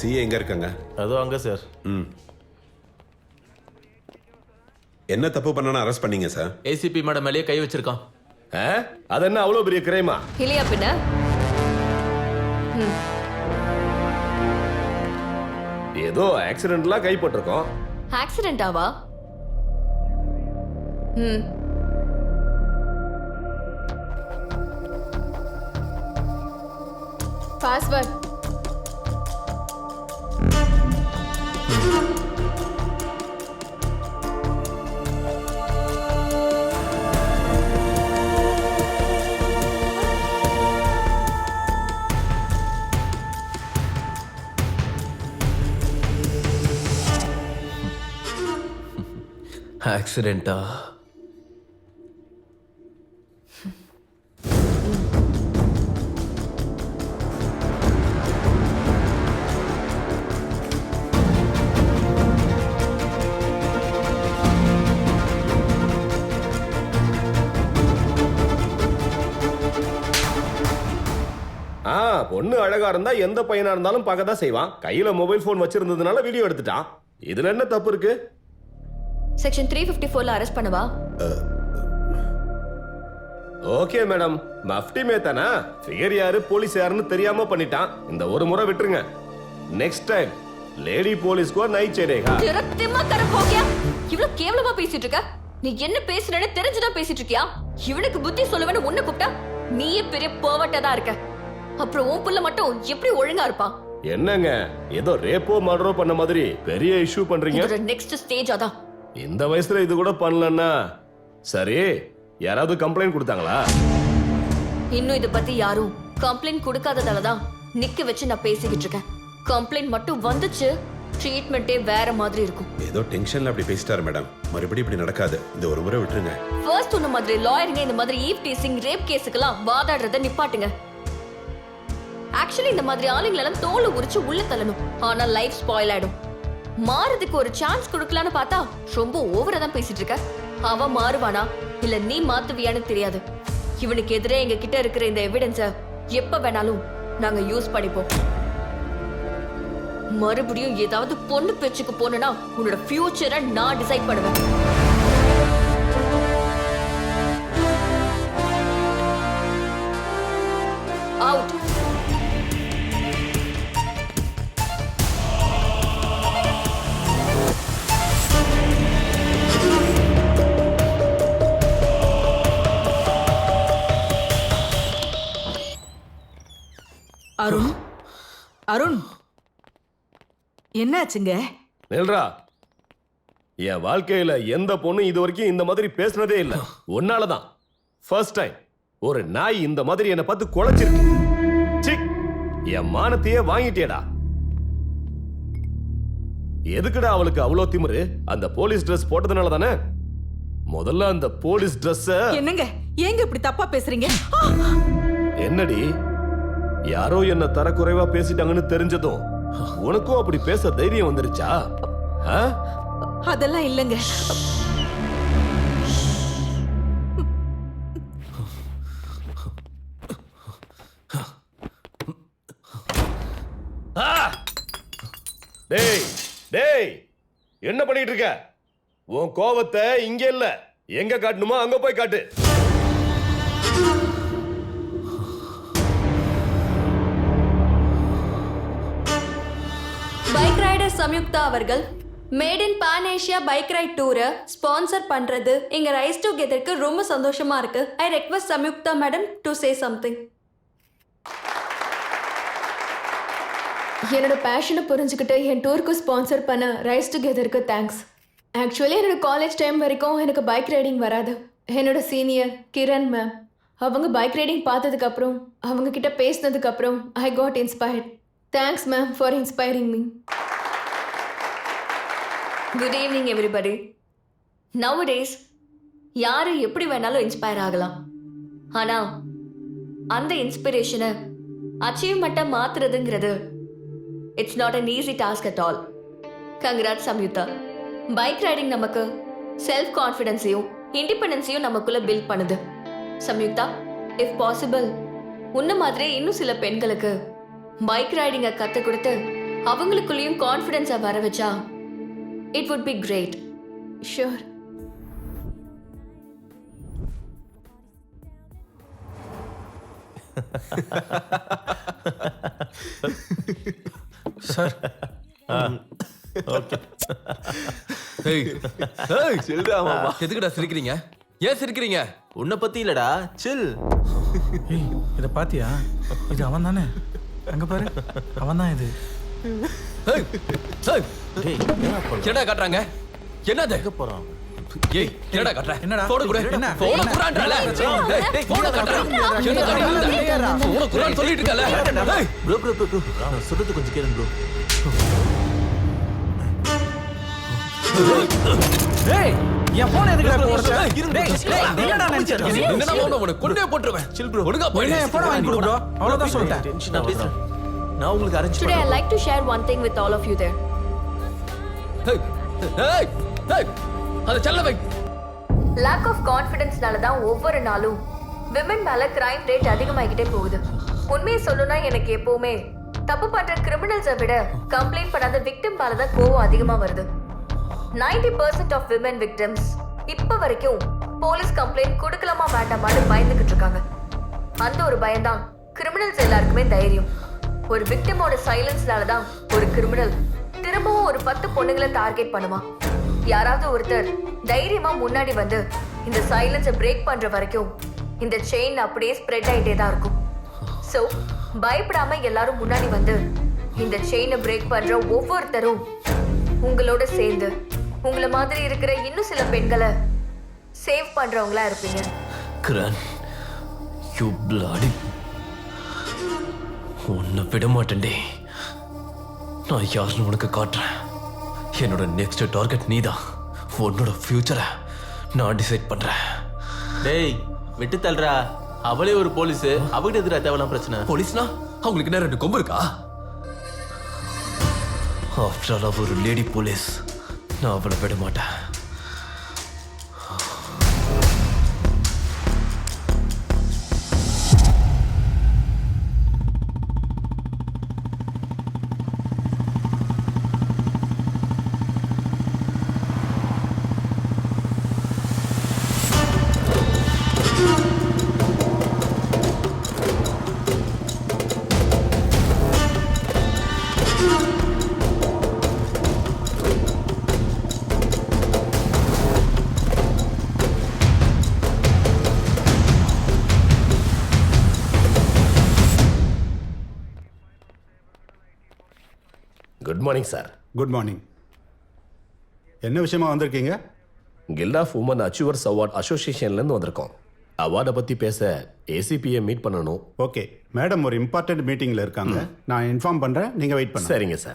CA எங்க இருக்காங்க? அதோ அங்க சார். என்ன தப்பு பண்ணனா அரெஸ்ட் பண்ணீங்க சார்? ஏசிபி மேடம் மேலேயே கை வச்சிருக்கான். அது என்ன அவ்வளவு பெரிய கிரைமா? இல்லையா பின்ன? ஏதோ ஆக்சிடென்ட்ல கைப்பட்டிருக்கோம். ஆக்சிடென்டாவா? பாஸ்வேர்ட். ஆக்சிடென்ட்டா? பொண்ணு அழகா இருந்தா எந்த பையனா இருந்தாலும் பார்க்கதான் செய்வான். கையில மொபைல் போன் வச்சிருந்ததுனால வீடியோ எடுத்துட்டான். இதுல என்ன தப்பு இருக்கு? செக்ஷன் 354ல அரெஸ்ட் பண்ணவா? Okay madam. மஃப்டி மேத்தானா ஃபிகர் யாரு போலீஸ் யாருன்னு தெரியாம பண்ணிட்டான். இந்த ஒரு முறை விட்டுருங்க. நெக்ஸ்ட் டைம் லேடி போலீஸ் को नहीं चलेगा. திருத்திமா கர போகியா. இவ்ளோ கேவலமா பேசிட்டு இருக்க? நீ என்ன பேசுறேன்னு தெரிஞ்சுதான் பேசிட்டு இருக்கியா? இவனுக்கு புத்தி சொல்லுவேன்னு உன்னை கூப்பிட்டா நீயே பெரிய போவட்டதா இருக்க. அப்புறம் உன் புள்ள மட்டும் எப்படி ஒழுங்கா இருப்பான்? என்னங்க ஏதோ ரேப்போ மர்டரோ பண்ண மாதிரி பெரிய இஷ்யூ பண்றீங்க. இதோட நெக்ஸ்ட் ஸ்டேஜ் அதான். இந்த வயசுல இது கூட பண்ணலன்னா சரி. யாராவது கம்ப்ளைண்ட் கொடுத்தாங்களா? இன்னும் இத பத்தி யாரும் கம்ப்ளைண்ட் கொடுக்காததாலதான் நிக்க வச்சு நான் பேசிக்கிட்டு இருக்கேன். கம்ப்ளைண்ட் மட்டும் வந்துச்சு ட்ரீட்மெண்டே வேற மாதிரி இருக்கும். ஏதோ டென்ஷன்ல அப்படி பேசிட்டாரு மேடம். மறுபடியும் இப்படி நடக்காது. இந்த ஒரு முறை விட்டுருங்க. ஃபர்ஸ்ட் உன்ன மாதிரி லாயருங்க இந்த மாதிரி ஈவ் டீசிங் ரேப் கேஸுக்கெல்லாம் வாதாடுறத நிப்பாட்டுங்க. ஆக்சுவலி இந்த மாதிரி ஆளுங்களெல்லாம் தோலை உரிச்சு உள்ள தள்ளணும். ஆனா லைஃப் ஸ்பாயில் ஆயிடும். மாறதுக்கு ஒரு சான்ஸ் கொடுக்கலான்னு பார்த்தா ரொம்ப ஓவரா தான் பேசிட்டு இருக்க. அவ மாறுவானா இல்ல நீ மாத்துவியான்னு தெரியாது. இவனுக்கு எதிரே எங்க கிட்ட இருக்கிற இந்த எவிடன்ஸ எப்ப வேணாலும் நாங்க யூஸ் பண்ணிப்போம். மறுபடியும் ஏதாவது பொண்ணு பேச்சுக்கு போனா உன்னோட ஃபியூச்சரை நான் டிசைட் பண்ணுவேன். அவுட். அருண், அருண், என்னாச்சுங்க? நில்றா. என் வாழ்க்கையில எந்த பொண்ணு இது வரைக்கும் இந்த மாதிரி பேசினதே இல்ல. உன்னாலதான் ஃபர்ஸ்ட் டைம் ஒரு நாய் இந்த மாதிரி என்ன பார்த்து குலைச்சிருக்கு. சி, என் மானத்தையே வாங்கிட்டேடா. எதுக்குடா அவளுக்கு அவ்வளோ திமிரு? அந்த போலீஸ் ட்ரெஸ் போட்டதுனால தானே? முதல்ல அந்த போலீஸ் ட்ரெஸ். என்னங்க ஏங்க இப்படி தப்பா பேசுறீங்க? என்னடி, யாரோ என்ன தரக்குறைவா பேசிட்டாங்கன்னு தெரிஞ்சதும் உனக்கும் அப்படி பேச தைரியம் வந்துருச்சா? அதெல்லாம் இல்லங்க. டேய் டேய், என்ன பண்ணிட்டு இருக்க? உன் கோவத்தை இங்க இல்ல, எங்க காட்டணுமோ அங்க போய் காட்டு. பைக் ரைடர் சம்யுக்தா அவர்கள் made in pan Asia bike ride டூரை ஸ்பான்சர் பண்றது எங்க ரைஸ் டுகெதருக்கு ரொம்ப சந்தோஷமா இருக்கு. I request Samyuktha madam to say something. என்னோட பேஷனை புரிஞ்சுக்கிட்டு என் டூருக்கு ஸ்பான்சர் பண்ண ரைஸ் டுகெதருக்கு தேங்க்ஸ். ஆக்சுவலி என்னோட காலேஜ் டைம் வரைக்கும் எனக்கு பைக் ரைடிங் வராது. என்னோட சீனியர் கிரண் மேம் அவங்க பைக் ரைடிங் பார்த்ததுக்கப்புறம் அவங்க கிட்ட பேசினதுக்கப்புறம் I got inspired. Thanks ma'am for inspiring me. Good evening everybody. Nowadays யாரு எப்படி வேணாலும் இன்ஸ்பயர் ஆகலாம். ஆனா அந்த இன்ஸ்பிரேஷனை அச்சீவ்மெண்ட்டை மாத்துறதுங்கிறது it's not an easy task at all. Congrats Samyuktha. Bike riding நமக்கு செல்ஃப் கான்ஃபிடன்ஸையும் இண்டிபெண்டன்ஸையும் நமக்குள்ள பில்ட் பண்ணுது. சம்யுக்தா, இஃப் பாசிபிள் உன்ன மாதிரி இன்னும் சில பெண்களுக்கு பைக் ரைடிங்கை கற்றுக் கொடுத்து அவங்களுக்குள்ளேயும் கான்ஃபிடென்ஸை வர வச்சா it would be great. Sure. Sir okay. எதுக்குடா சிரிக்கிறீங்க? ஏன் சிரிக்கிறீங்க? உன்னை பத்தி இல்லடா, சில். ஏய் இதை பாத்தியா? இது அவன் தானே, அங்க பாரு, அவன் தான் இது. ஏய், ஏய், டேய், என்ன பண்ற? என்னடா காட்டுறாங்க? என்னது? எங்க போறான்? ஏய், என்னடா காட்டுற? என்னடா? போன குடு. என்ன? போன குடுறான்டல. டேய், டேய், போன காட்டுற. என்ன காட்டுற? போன குடுறான் சொல்லிட்டு இருக்கல. டேய், ப்ரோ நான் சொல்றது கொஞ்சம் கேளுங்க ப்ரோ. டேய் என் போன் எதுக்குடா போடுற? இருங்க. டேய் என்னடா நினைச்சிட்டு இருக்கீங்க? என்னடா மாமா உன்னை கொன்னே போட்டுருவேன். Chill bro. ஒழுங்கா போய் என்ன என் போனை வாங்கி கொடு ப்ரோ, அவ்வளவுதான் சொல்லிட்டேன். டென்ஷன் ஆகாத. நான் உங்களுக்கு அரேஞ்ச் Today I பண்ணேன். like to share one thing with all of you there. ஏய், ஏய், ஏய், அத செல்ல வை. லேக் ஆஃப் கான்ஃபிடென்ஸ்னால தான் ஒவ்வொரு நாளும் விமன் மேல கிரைம் ரேட் அதிகமாகிட்டே போகுது. உண்மையை சொல்லணும்னா எனக்கு எப்பவுமே தப்பு பண்ற கிரிமினல்ஸை விட கம்ப்ளைண்ட் பண்ணாத விக்டிம் மேல தான் கோவம் அதிகமா வருது. 90% ஆஃப் விமன் விக்டிம்ஸ் இப்ப வரைக்கும் போலீஸ் கம்ப்ளைண்ட் கொடுக்கலாமா வேண்டாமான்னு பயந்துகிட்டு இருக்காங்க. அந்த ஒரு பயம்தான் கிரிமினல்ஸ் எல்லாருக்குமே தைரியம். ஒரு விக்டிமோட சைலன்ஸ்னால தான் ஒரு கிரிமினல் திரும்பவும் ஒரு 10 பொண்ணுங்களை டார்கெட் பண்ணுவான். யாராவது ஒருத்தர் தைரியமா முன்னாடி வந்து இந்த சைலன்ஸை பிரேக் பண்ற வரைக்கும் இந்த செயின் அப்படியே ஸ்ப்ரெட் ஆயிட்டே தான் இருக்கும். ஸோ பயப்படாம எல்லாரும் முன்னாடி வந்து இந்த செயினை பிரேக் பண்ற ஒவ்வொருத்தரும் உங்களோட சேர்ந்து உங்களை மாதிரி இருக்கிற இன்னும் சில பெண்களை சேவ் பண்றவங்களா இருப்பீங்க. கிரண், யூ பிளாடி, உன்னை விட மாட்டேன்டே. நான் யாருன்னு உனக்கு காட்டுறேன். என்னோட நெக்ஸ்ட் டார்கெட் நீதான். உன்னோட ஃபியூச்சரை நான் டிசைட் பண்றேன். டேய் விட்டு தள்ளுறா. அவளே ஒரு போலீஸ், அவகிட்ட எதிரா தேவலாம் பிரச்சனை. போலீஸ்னா அவங்களுக்கு என்ன 2 கொம்பு இருக்கா? ஆஃப்டர் ஆல் ஒரு லேடி போலீஸ். நான் அவளை விட மாட்டேன். Good morning sir. Good morning. என்ன விஷயமா வந்திருக்கீங்க? Guild of women achievers award அசோசியேஷன்லேருந்து வந்திருக்கோம். அவார்டை பற்றி பேச ஏசிபியை மீட் பண்ணணும். ஓகே மேடம், ஒரு இம்பார்ட்டன்ட் மீட்டிங்கில் இருக்காங்க. நான் இன்ஃபார்ம் பண்ணுறேன், நீங்கள் வெயிட் பண்ணுங்க. சரிங்க சார்.